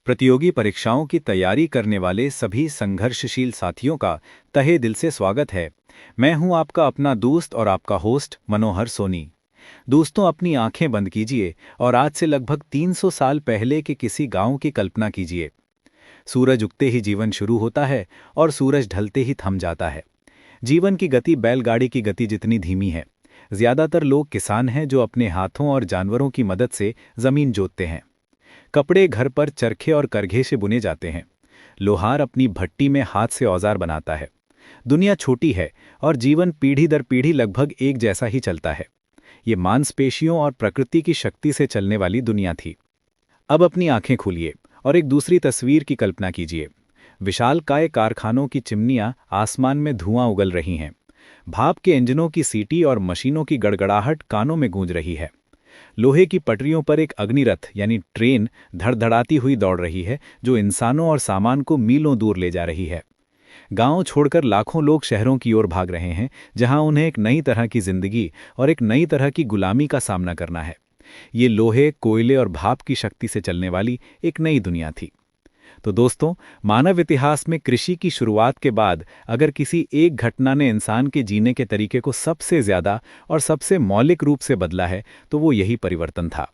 प्रतियोगी परीक्षाओं की तैयारी करने वाले सभी संघर्षशील साथियों का तहे दिल से स्वागत है। मैं हूं आपका अपना दोस्त और आपका होस्ट मनोहर सोनी। दोस्तों, अपनी आंखें बंद कीजिए और आज से लगभग 300 साल पहले के किसी गांव की कल्पना कीजिए। सूरज उगते ही जीवन शुरू होता है और सूरज ढलते ही थम जाता है। जीवन की गति बैलगाड़ी की गति जितनी धीमी है। ज्यादातर लोग किसान हैं जो अपने हाथों और जानवरों की मदद से जमीन जोतते हैं। कपड़े घर पर चरखे और करघे से बुने जाते हैं। लोहार अपनी भट्टी में हाथ से औजार बनाता है। दुनिया छोटी है और जीवन पीढ़ी दर पीढ़ी लगभग एक जैसा ही चलता है। ये मांसपेशियों और प्रकृति की शक्ति से चलने वाली दुनिया थी। अब अपनी आंखें खोलिए और एक दूसरी तस्वीर की कल्पना कीजिए। विशालकाय कारखानों की चिमनियां आसमान में धुआं उगल रही हैं। भाप के इंजनों की सीटी और मशीनों की गड़गड़ाहट कानों में गूंज रही है। लोहे की पटरियों पर एक अग्निरथ यानी ट्रेन धड़धड़ाती हुई दौड़ रही है, जो इंसानों और सामान को मीलों दूर ले जा रही है। गांव छोड़कर लाखों लोग शहरों की ओर भाग रहे हैं, जहां उन्हें एक नई तरह की जिंदगी और एक नई तरह की गुलामी का सामना करना है। ये लोहे, कोयले और भाप की शक्ति से चलने वाली एक नई दुनिया थी। तो दोस्तों, मानव इतिहास में कृषि की शुरुआत के बाद अगर किसी एक घटना ने इंसान के जीने के तरीके को सबसे ज्यादा और सबसे मौलिक रूप से बदला है, तो वो यही परिवर्तन था।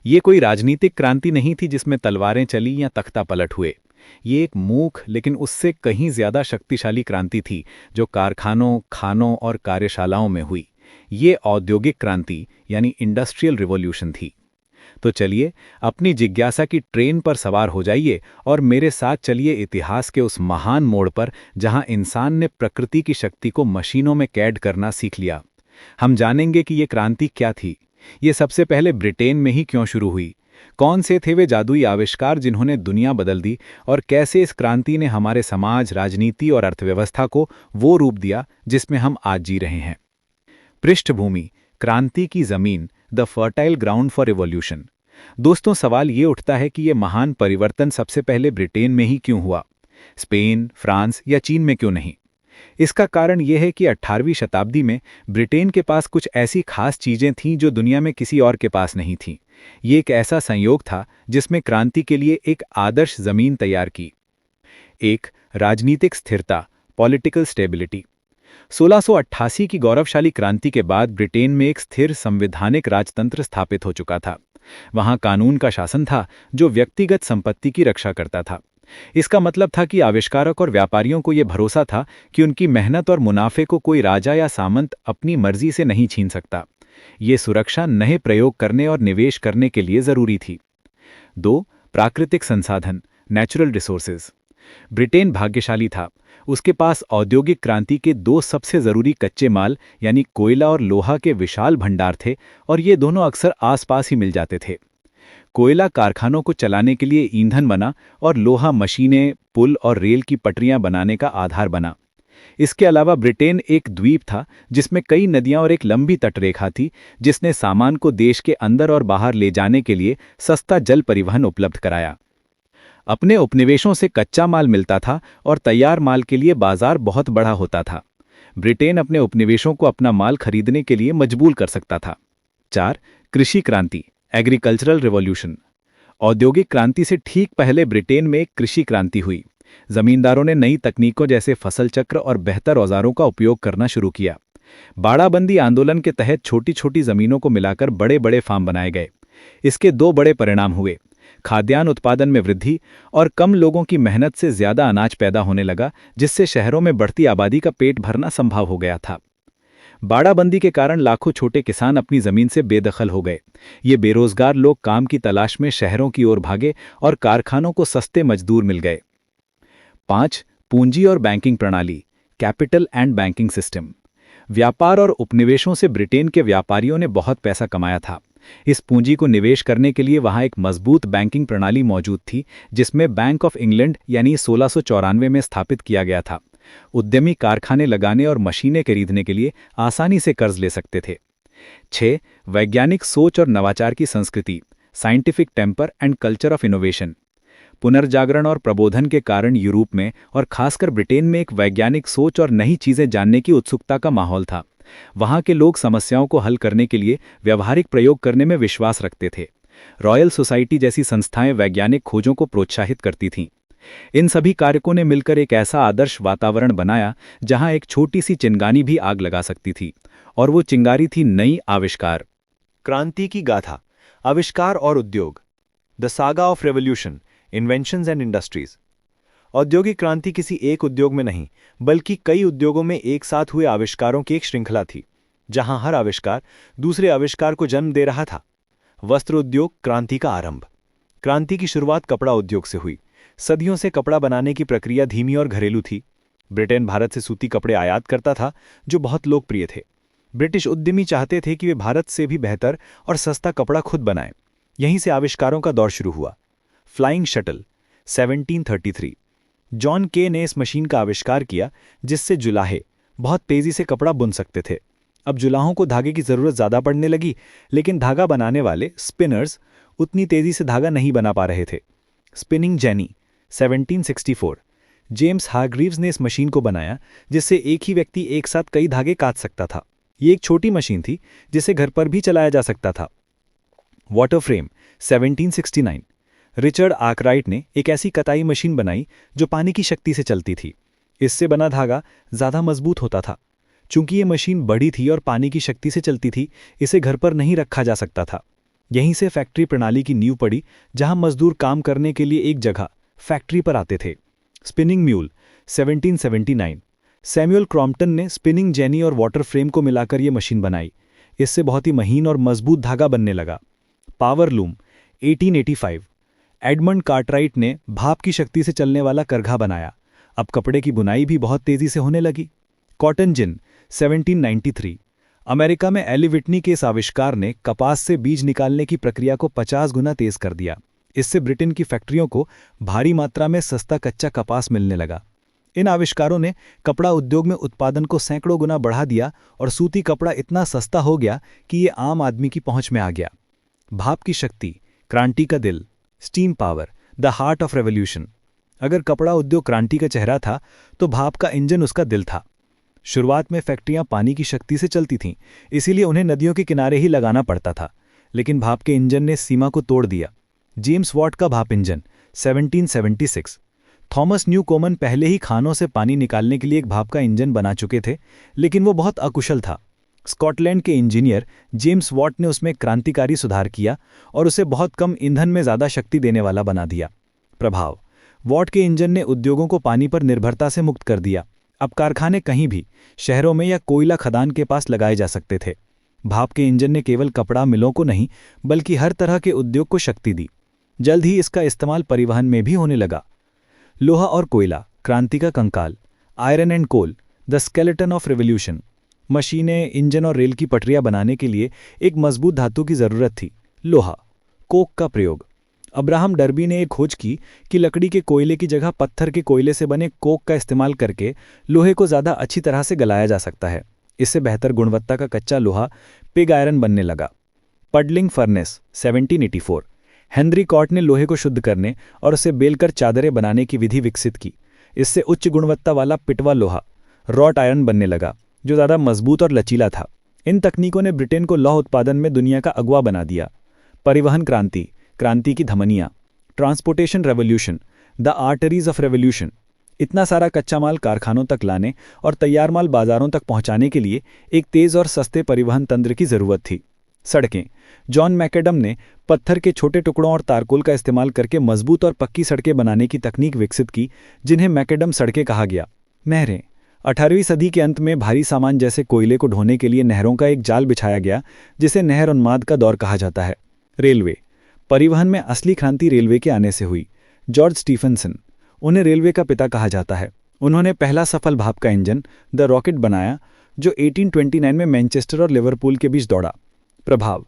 ये कोई राजनीतिक क्रांति नहीं थी जिसमें तलवारें चली या तख्ता पलट हुए। ये एक मूक लेकिन उससे कहीं ज्यादा शक्तिशाली क्रांति थी जो कारखानों, खानों और कार्यशालाओं में हुई। ये औद्योगिक क्रांति यानी इंडस्ट्रियल रिवॉल्यूशन थी। तो चलिए अपनी जिज्ञासा की ट्रेन पर सवार हो जाइए और मेरे साथ चलिए इतिहास के उस महान मोड़ पर जहां इंसान ने प्रकृति की शक्ति को मशीनों में कैद करना सीख लिया। हम जानेंगे कि ये क्रांति क्या थी, ये सबसे पहले ब्रिटेन में ही क्यों शुरू हुई, कौन से थे वे जादुई आविष्कार जिन्होंने दुनिया बदल दी, और कैसे इस क्रांति ने हमारे समाज, राजनीति और अर्थव्यवस्था को वो रूप दिया जिसमें हम आज जी रहे हैं। पृष्ठभूमि, क्रांति की जमीन, the fertile ground for revolution. दोस्तों, सवाल ये उठता है कि यह महान परिवर्तन सबसे पहले ब्रिटेन में ही क्यों हुआ, स्पेन, फ्रांस या चीन में क्यों नहीं? इसका कारण यह है कि 18वीं शताब्दी में ब्रिटेन के पास कुछ ऐसी खास चीजें थीं जो दुनिया में किसी और के पास नहीं थीं। ये एक ऐसा संयोग था जिसमें क्रांति के लिए एक आदर्श जमीन तैयार की। एक, राजनीतिक स्थिरता, पॉलिटिकल स्टेबिलिटी। 1688 की गौरवशाली क्रांति के बाद ब्रिटेन में एक स्थिर संवैधानिक राजतंत्र स्थापित हो चुका था। वहां कानून का शासन था जो व्यक्तिगत संपत्ति की रक्षा करता था। इसका मतलब था कि आविष्कारक और व्यापारियों को यह भरोसा था कि उनकी मेहनत और मुनाफे को कोई राजा या सामंत अपनी मर्जी से नहीं छीन सकता। ये सुरक्षा नए प्रयोग करने और निवेश करने के लिए जरूरी थी। 2, प्राकृतिक संसाधन, नेचुरल रिसोर्सेज। ब्रिटेन भाग्यशाली था। उसके पास औद्योगिक क्रांति के 2 सबसे जरूरी कच्चे माल यानी कोयला और लोहा के विशाल भंडार थे, और ये दोनों अक्सर आसपास ही मिल जाते थे। कोयला कारखानों को चलाने के लिए ईंधन बना और लोहा मशीनें, पुल और रेल की पटरियां बनाने का आधार बना। इसके अलावा ब्रिटेन एक द्वीप था जिसमें कई नदियां और एक लंबी तटरेखा थी, जिसने सामान को देश के अंदर और बाहर ले जाने के लिए सस्ता जल परिवहन उपलब्ध कराया। अपने उपनिवेशों से कच्चा माल मिलता था और तैयार माल के लिए बाजार बहुत बड़ा होता था। ब्रिटेन अपने उपनिवेशों को अपना माल खरीदने के लिए मजबूर कर सकता था। 4, कृषि क्रांति, एग्रीकल्चरल रिवॉल्यूशन। औद्योगिक क्रांति से ठीक पहले ब्रिटेन में एक कृषि क्रांति हुई। जमींदारों ने नई तकनीकों जैसे फसल चक्र और बेहतर औजारों का उपयोग करना शुरू किया। बाड़ाबंदी आंदोलन के तहत छोटी छोटी जमीनों को मिलाकर बड़े बड़े फार्म बनाए गए। इसके 2 बड़े परिणाम हुए। खाद्यान्न उत्पादन में वृद्धि और कम लोगों की मेहनत से ज्यादा अनाज पैदा होने लगा, जिससे शहरों में बढ़ती आबादी का पेट भरना संभव हो गया था। बाड़ाबंदी के कारण लाखों छोटे किसान अपनी जमीन से बेदखल हो गए। ये बेरोजगार लोग काम की तलाश में शहरों की ओर भागे और कारखानों को सस्ते मजदूर मिल गए। 5, पूंजी और बैंकिंग प्रणाली, कैपिटल एंड बैंकिंग सिस्टम। व्यापार और उपनिवेशों से ब्रिटेन के व्यापारियों ने बहुत पैसा कमाया था। इस पूंजी को निवेश करने के लिए वहां एक मजबूत बैंकिंग प्रणाली मौजूद थी, जिसमें बैंक ऑफ इंग्लैंड यानी 1694 में स्थापित किया गया था। उद्यमी कारखाने लगाने और मशीनें खरीदने के लिए आसानी से कर्ज ले सकते थे। 6, वैज्ञानिक सोच और नवाचार की संस्कृति, scientific temper and culture of innovation. पुनर्जागरण और प्रबोधन के कारण यूरोप में और खासकर ब्रिटेन में एक वैज्ञानिक सोच और नई चीजें जानने की उत्सुकता का माहौल था। वहां के लोग समस्याओं को हल करने के लिए व्यवहारिक प्रयोग करने में विश्वास रखते थे। रॉयल सोसाइटी जैसी संस्थाएं वैज्ञानिक खोजों को प्रोत्साहित करती थीं। इन सभी कारकों ने मिलकर एक ऐसा आदर्श वातावरण बनाया जहां एक छोटी सी चिंगारी भी आग लगा सकती थी, और वो चिंगारी थी नई आविष्कार। क्रांति की गाथा, आविष्कार और उद्योग। The saga of revolution, inventions and industries. औद्योगिक क्रांति किसी एक उद्योग में नहीं, बल्कि कई उद्योगों में एक साथ हुए आविष्कारों की एक श्रृंखला थी, जहां हर आविष्कार दूसरे आविष्कार को जन्म दे रहा था। वस्त्र उद्योग क्रांति का आरंभ। क्रांति की शुरुआत कपड़ा उद्योग से हुई। सदियों से कपड़ा बनाने की प्रक्रिया धीमी और घरेलू थी। ब्रिटेन भारत से सूती कपड़े आयात करता था, जो बहुत लोकप्रिय थे। ब्रिटिश उद्यमी चाहते थे कि वे भारत से भी बेहतर और सस्ता कपड़ा खुद बनाएं। यहीं से आविष्कारों का दौर शुरू हुआ। Flying shuttle, 1733। जॉन के ने इस मशीन का आविष्कार किया जिससे जुलाहे बहुत तेजी से कपड़ा बुन सकते थे। अब जुलाहों को धागे की जरूरत ज्यादा पड़ने लगी, लेकिन धागा बनाने वाले स्पिनर्स उतनी तेजी से धागा नहीं बना पा रहे थे। Spinning jenny, 1764। जेम्स हारग्रीव्स ने इस मशीन को बनाया जिससे एक ही व्यक्ति एक साथ कई धागे काट सकता था। ये एक छोटी मशीन थी जिसे घर पर भी चलाया जा सकता था। Water frame, 1769। रिचर्ड आर्कराइट ने एक ऐसी कताई मशीन बनाई जो पानी की शक्ति से चलती थी। इससे बना धागा ज्यादा मजबूत होता था। चूंकि ये मशीन बड़ी थी और पानी की शक्ति से चलती थी, इसे घर पर नहीं रखा जा सकता था। यहीं से फैक्ट्री प्रणाली की नींव पड़ी, जहां मजदूर काम करने के लिए एक जगह फैक्ट्री पर आते थे। Spinning mule, 1779। सैमुअल क्रॉम्पटन ने स्पिनिंग जेनी और वाटर फ्रेम को मिलाकर यह मशीन बनाई। इससे बहुत ही महीन और मजबूत धागा बनने लगा। Power loom, 1885। एडमंड कार्टराइट ने भाप की शक्ति से चलने वाला करघा बनाया। अब कपड़े की बुनाई भी बहुत तेजी से होने लगी। कॉटन जिन, 1793। अमेरिका में एली व्हिटनी के इस आविष्कार ने कपास से बीज निकालने की प्रक्रिया को 50 गुना तेज कर दिया। इससे ब्रिटेन की फैक्ट्रियों को भारी मात्रा में सस्ता कच्चा कपास मिलने लगा। इन आविष्कारों ने कपड़ा उद्योग में उत्पादन को सैकड़ों गुना बढ़ा दिया और सूती कपड़ा इतना सस्ता हो गया कि ये आम आदमी की पहुंच में आ गया। भाप की शक्ति, क्रांति का दिल। Steam power, the heart of revolution. अगर कपड़ा उद्योग क्रांति का चेहरा था, तो भाप का इंजन उसका दिल था। शुरुआत में फैक्ट्रियां पानी की शक्ति से चलती थीं, इसीलिए उन्हें नदियों के किनारे ही लगाना पड़ता था। लेकिन भाप के इंजन ने सीमा को तोड़ दिया। जेम्स वॉट का भाप इंजन, 1776। थॉमस न्यू कोमन पहले ही खानों से पानी निकालने के लिए एक भाप का इंजन बना चुके थे, लेकिन वो बहुत अकुशल था। स्कॉटलैंड के इंजीनियर जेम्स वॉट ने उसमें क्रांतिकारी सुधार किया और उसे बहुत कम ईंधन में ज़्यादा शक्ति देने वाला बना दिया। प्रभाव, वॉट के इंजन ने उद्योगों को पानी पर निर्भरता से मुक्त कर दिया। अब कारखाने कहीं भी, शहरों में या कोयला खदान के पास लगाए जा सकते थे। भाप के इंजन ने केवल कपड़ा मिलों को नहीं, बल्कि हर तरह के उद्योग को शक्ति दी। जल्द ही इसका इस्तेमाल परिवहन में भी होने लगा। लोहा और कोयला, क्रांति का कंकाल। Iron and coal, the skeleton of revolution. मशीनें, इंजन और रेल की पटरियां बनाने के लिए एक मजबूत धातु की जरूरत थी, लोहा। कोक का प्रयोग। अब्राहम डर्बी ने एक खोज की कि लकड़ी के कोयले की जगह पत्थर के कोयले से बने कोक का इस्तेमाल करके लोहे को ज़्यादा अच्छी तरह से गलाया जा सकता है। इससे बेहतर गुणवत्ता का कच्चा लोहा पिग आयरन बनने लगा। Puddling furnace, 1784। हेनरी कॉट ने लोहे को शुद्ध करने और उसे बेलकर चादरें बनाने की विधि विकसित की। इससे उच्च गुणवत्ता वाला पिटवा लोहा, रॉट आयरन बनने लगा, जो ज़्यादा मजबूत और लचीला था। इन तकनीकों ने ब्रिटेन को लौह उत्पादन में दुनिया का अगुवा बना दिया। परिवहन क्रांति, क्रांति की धमनियाँ। Transportation revolution, the arteries of revolution. इतना सारा कच्चा माल कारखानों तक लाने और तैयार माल बाजारों तक पहुंचाने के लिए एक तेज और सस्ते परिवहन तंत्र की जरूरत थी। सड़कें। जॉन मैकेडम ने पत्थर के छोटे टुकड़ों और तारकोल का इस्तेमाल करके मजबूत और पक्की सड़कें बनाने की तकनीक विकसित की, जिन्हें मैकेडम सड़कें कहा गया। नहरें। 18वीं सदी के अंत में भारी सामान जैसे कोयले को ढोने के लिए नहरों का एक जाल बिछाया गया, जिसे नहर उन्माद का दौर कहा जाता है। रेलवे। परिवहन में असली क्रांति रेलवे के आने से हुई। जॉर्ज स्टीफनसन, उन्हें रेलवे का पिता कहा जाता है। उन्होंने पहला सफल भाप का इंजन, द रॉकेट, बनाया, जो 1829 में मैनचेस्टर और लिवरपूल के बीच दौड़ा। प्रभाव,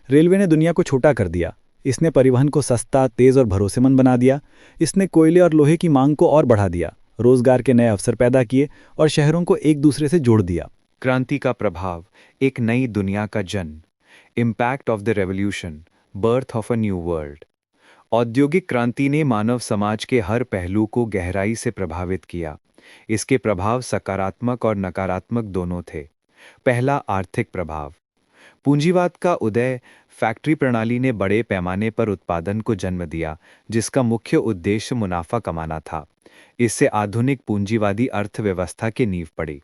रेलवे ने दुनिया को छोटा कर दिया। इसने परिवहन को सस्ता, तेज और भरोसेमंद बना दिया। इसने कोयले और लोहे की मांग को और बढ़ा दिया, रोजगार के नए अवसर पैदा किए और शहरों को एक दूसरे से जोड़ दिया। क्रांति का प्रभाव, एक नई दुनिया का जन्म। Impact of the revolution, birth of a new world. औद्योगिक क्रांति ने मानव समाज के हर पहलू को गहराई से प्रभावित किया। इसके प्रभाव सकारात्मक और नकारात्मक दोनों थे। पहला, आर्थिक प्रभाव। पूंजीवाद का उदय, फैक्ट्री प्रणाली ने बड़े पैमाने पर उत्पादन को जन्म दिया, जिसका मुख्य उद्देश्य मुनाफा कमाना था। इससे आधुनिक पूंजीवादी अर्थव्यवस्था की नींव पड़ी।